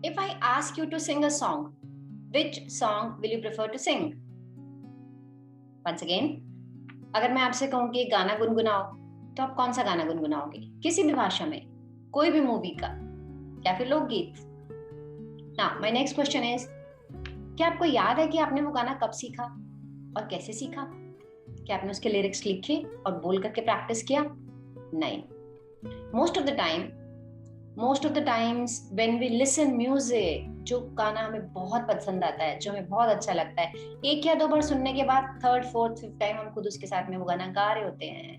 If I ask you to sing a song, which song will you prefer to sing? Once again, अगर मैं आपसे कहूं कि गाना गुनगुनाओ, तो आप कौन सा गाना गुनगुनाओगे? किसी भी भाषा में, कोई भी मूवी का, या फिर लोकगीत? Now, my next question is, क्या आपको याद है कि आपने वो गाना कब सीखा और कैसे सीखा? क्या आपने उसके लिरिक्स लिखे और बोल करके प्रैक्टिस किया? नहीं. Most of the times when we listen music, जो गाना हमें बहुत पसंद आता है, जो हमें बहुत अच्छा लगता है, एक या दो बार सुनने के बाद थर्ड फोर्थ फिफ्थ टाइम हम खुद उसके साथ में वो गाना गा रहे होते हैं.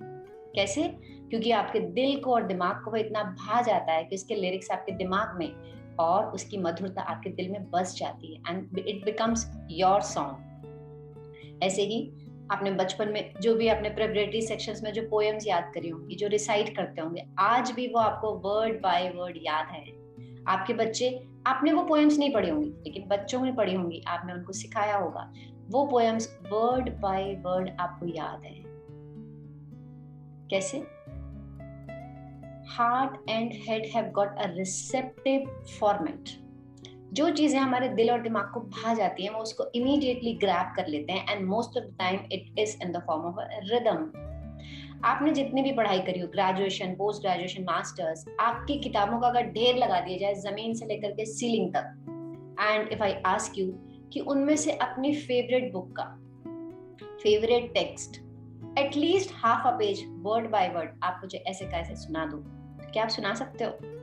कैसे? क्योंकि आपके दिल को और दिमाग को वो इतना भा जाता है कि उसके लिरिक्स आपके दिमाग में और उसकी मधुरता आपके दिल में बस जाती है and it becomes your song. ऐसे ही आपने बचपन में जो भी आपने प्रेपरेटरी सेक्शंस में जो पोएम्स याद करी होंगी, जो रिसाइट करते होंगे, आज भी वो आपको वर्ड बाय वर्ड याद है. आपके बच्चे, आपने वो पोएम्स नहीं पढ़ी होंगी, लेकिन बच्चों ने पढ़ी होंगी, आपने उनको सिखाया होगा, वो पोएम्स वर्ड बाय वर्ड आपको याद है. कैसे? Heart and head have got a receptive format. जो चीजें हमारे दिल और दिमाग को भा जाती हैं, वो उसको इमीडिएटली ग्रैब कर लेते हैं and most of the time it is in the form of a rhythm. आपने जितनी भी पढ़ाई करी हो, ग्रेजुएशन, पोस्ट ग्रेजुएशन, मास्टर्स, आपकी किताबों का अगर ढेर लगा दिया जाए जमीन से लेकर के सीलिंग तक, and if I ask you कि उनमें से अपनी फेवरेट बुक का favourite text at least half a page word by word आप मुझे ऐसे कैसे सुना दो, तो क्या आप सुना सकते हो?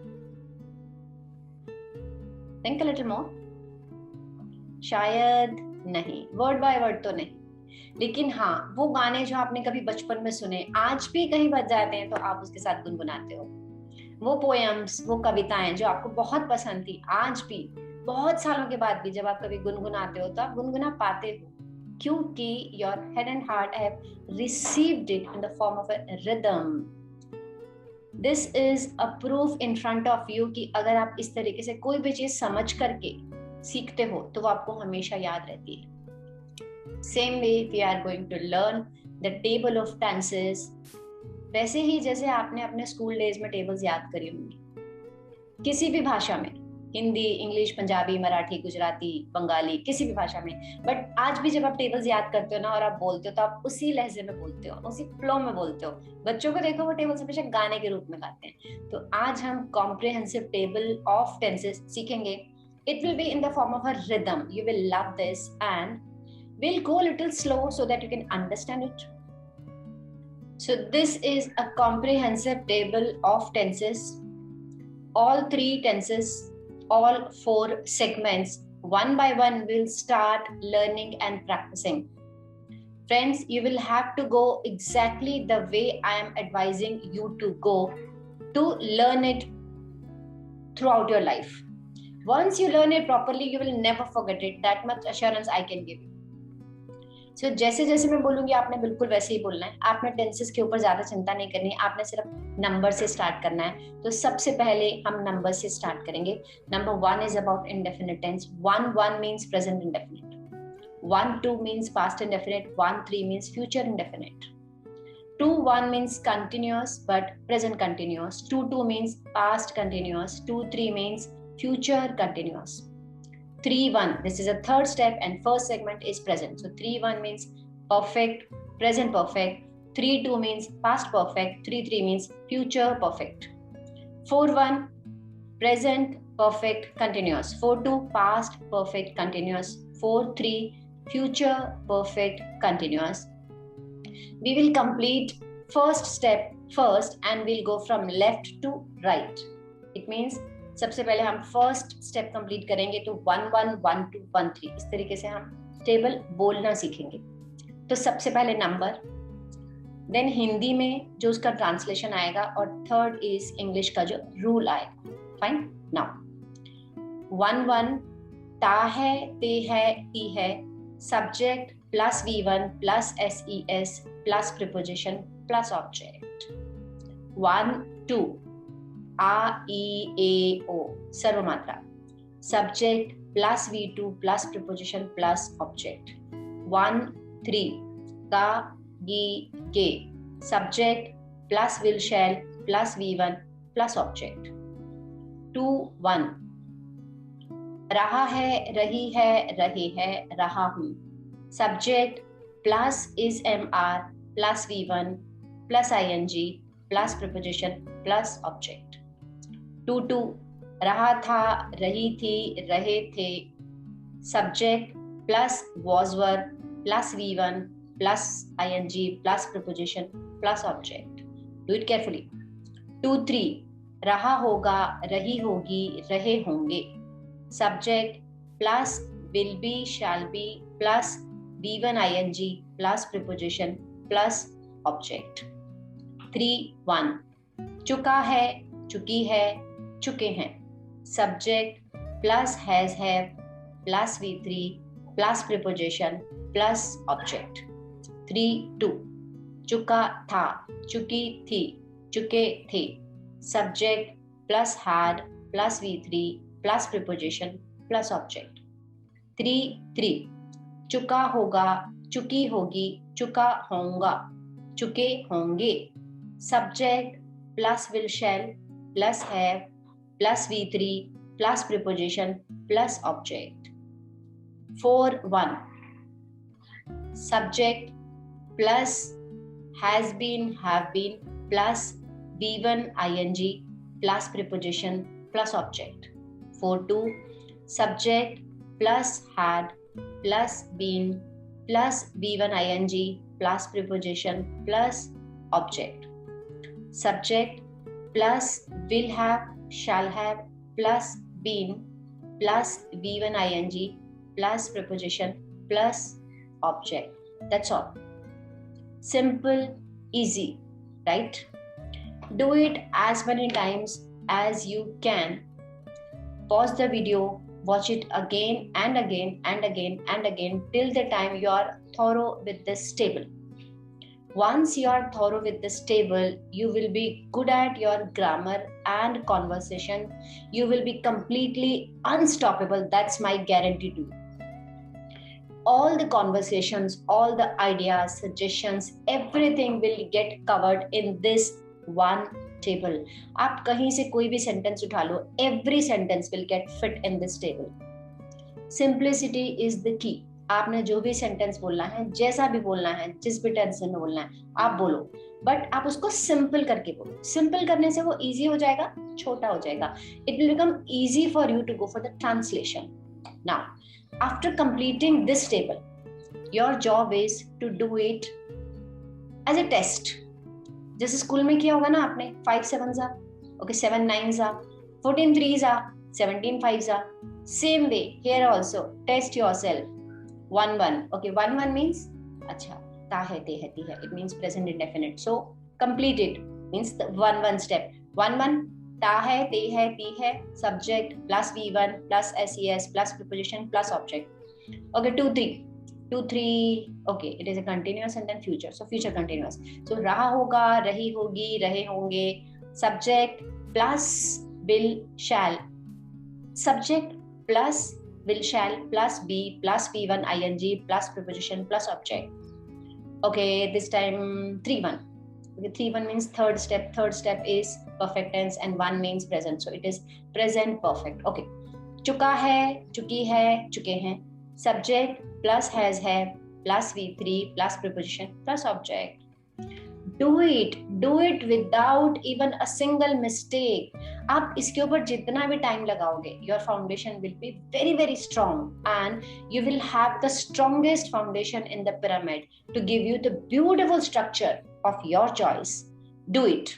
Think a little more. शायद नहीं, वर्ड बाय वर्ड तो नहीं, लेकिन हाँ, वो गाने जो आपने कभी बचपन में सुने, आज भी कहीं बज जाते हैं तो आप उसके साथ गुनगुनाते हो. वो पोएम्स, वो कविताएं जो आपको बहुत पसंद थी, आज भी बहुत सालों के बाद भी जब आप कभी गुनगुनाते हो तो आप गुनगुना पाते हो, क्योंकि your head and heart have received it in the form of a rhythm. This is a proof in front of you कि अगर आप इस तरीके से कोई भी चीज समझ करके सीखते हो तो वो आपको हमेशा याद रहती है. Same way we are going to learn the table of tenses. वैसे ही जैसे आपने अपने स्कूल डेज में टेबल्स याद करी होंगी, किसी भी भाषा में, हिंदी, इंग्लिश, पंजाबी, मराठी, गुजराती, बंगाली, किसी भी भाषा में, बट आज भी जब आप टेबल्स याद करते हो ना और आप बोलते हो तो आप उसी लहजे में बोलते हो, उसी फ्लो में बोलते हो. बच्चों को देखो, वो टेबल्स हमेशा गाने के रूप में गाते हैं. तो आज हम कॉम्प्रिहेंसिव टेबल ऑफ टेंसेस सीखेंगे. It will be in the form of a rhythm. You will love this and we'll go a little slow so that you can understand it. So this is a comprehensive table of tenses. All three tenses, all four segments, one by one we'll start learning and practicing. Friends, you will have to go exactly the way I am advising you to go to learn it throughout your life. Once you learn it properly, you will never forget it. That much assurance I can give you. So जैसे जैसे मैं बोलूंगी आपने बिल्कुल वैसे ही बोलना है. आपने टेंसेस के ऊपर ज्यादा चिंता नहीं करनी है, आपने सिर्फ नंबर से स्टार्ट करना है. तो सबसे पहले हम नंबर से स्टार्ट करेंगे. Number 1 is about indefinite tense. 1 means present indefinite. 1 2 means past indefinite. 1 3 means future indefinite. 2 1 means continuous but present continuous. 2 2 means past continuous. 2 3 means future continuous. 3 1, this is a third step and first segment is present. So 3 1 means perfect, present perfect. 3 2 means past perfect. 3 3 means future perfect. 4 1 present perfect continuous. 4 2 past perfect continuous. 4 3 future perfect continuous. We will complete first step first and we'll go from left to right. It means सबसे पहले हम first step complete करेंगे तो 1 1 1 2 1 3 इस तरीके से हम table बोलना सीखेंगे. तो सबसे पहले नंबर, देन हिंदी में जो उसका ट्रांसलेशन आएगा, और थर्ड इज इंग्लिश का जो रूल आएगा. फाइन. नाउ 1 1 ता है, ते है, ती है, subject plus V1 plus SES plus preposition plus object. 1 2 आ ई ए ओ सर्वमात्रा, subject plus V2 plus preposition plus object. 1 3 का गी गे, subject plus will shall plus V1 plus object. 2 1 रहा है, रही है, रहे है, रहा हूं. Subject plus is MR plus V1 plus ING plus preposition plus object. 2 रहा था, रही थी, रहे थे. Subject plus was were plus V1 plus ING plus preposition plus object. Do it carefully. 2 रहा होगा, रही होगी, रहे होंगे. Subject plus will be, shall be plus V1 ING plus preposition plus object. 3 चुका है, चुकी है, चुके हैं. Subject plus has have plus V3 plus preposition plus object. 3 चुका था, चुकी थी, चुके थे. Subject plus had plus V3 plus preposition plus object. 3 चुका होगा, चुकी होगी, चुका होगा, चुके होंगे. Subject plus will shall plus have plus V3 plus preposition plus object. 4 subject plus has been, have been plus V1 ING plus preposition plus object. 4 subject plus had plus been plus V1 ING plus preposition plus object. Subject plus will have, shall have plus been plus V1 ING plus preposition plus object. That's all. Simple, easy, right? Do it as many times as you can. Pause the video, watch it again and again and again and again till the time you are thorough with this table. Once you are thorough with this table, you will be good at your grammar and conversation. You will be completely unstoppable. That's my guarantee to you. All the conversations, all the ideas, suggestions, everything will get covered in this one table. आप कहीं से कोई भी sentence उठा लो, every sentence will get fit in this table. Simplicity is the key. आपने जो भी sentence बोलना है, जैसा भी बोलना है, जिस भी टेंशन में बोलना है, आप बोलो, बट आप उसको सिंपल करके बोलो. सिंपल करने से वो इजी हो जाएगा, छोटा हो जाएगा. It will become easy for you to go for the translation. Now after completing this table, your job is to do it as a test. जैसे स्कूल में किया होगा ना आपने, 5 7s okay, 7 9s 14 3s 17 5s. Same way here also, test yourself. 1 1 okay, 1 1 means अच्छा, ता है, ते है, ती है. It means present indefinite. So complete it means the 1 1 step. 1 1 ता है, ते है, ती है, subject plus V1 plus SES plus preposition plus object. Okay, 2 3 okay, it is a continuous and then future. So future continuous. So रहा होगा, रही होगी, रहे होंगे. Subject plus will shall. Subject plus will shall plus be plus V1 ING plus preposition plus object. Okay, this time 3 1. Okay, 3 1 means third step. Third step is perfect tense and 1 means present. So it is present perfect. Okay, चुका है, चुकी है, चुके हैं. Subject plus has have plus V3 plus preposition plus object. Do it without even a single mistake. आप इसके ऊपर जितना भी टाइम लगाओगे, your foundation will be very very strong and you will have the strongest foundation in the pyramid to give you the beautiful structure of your choice. Do it.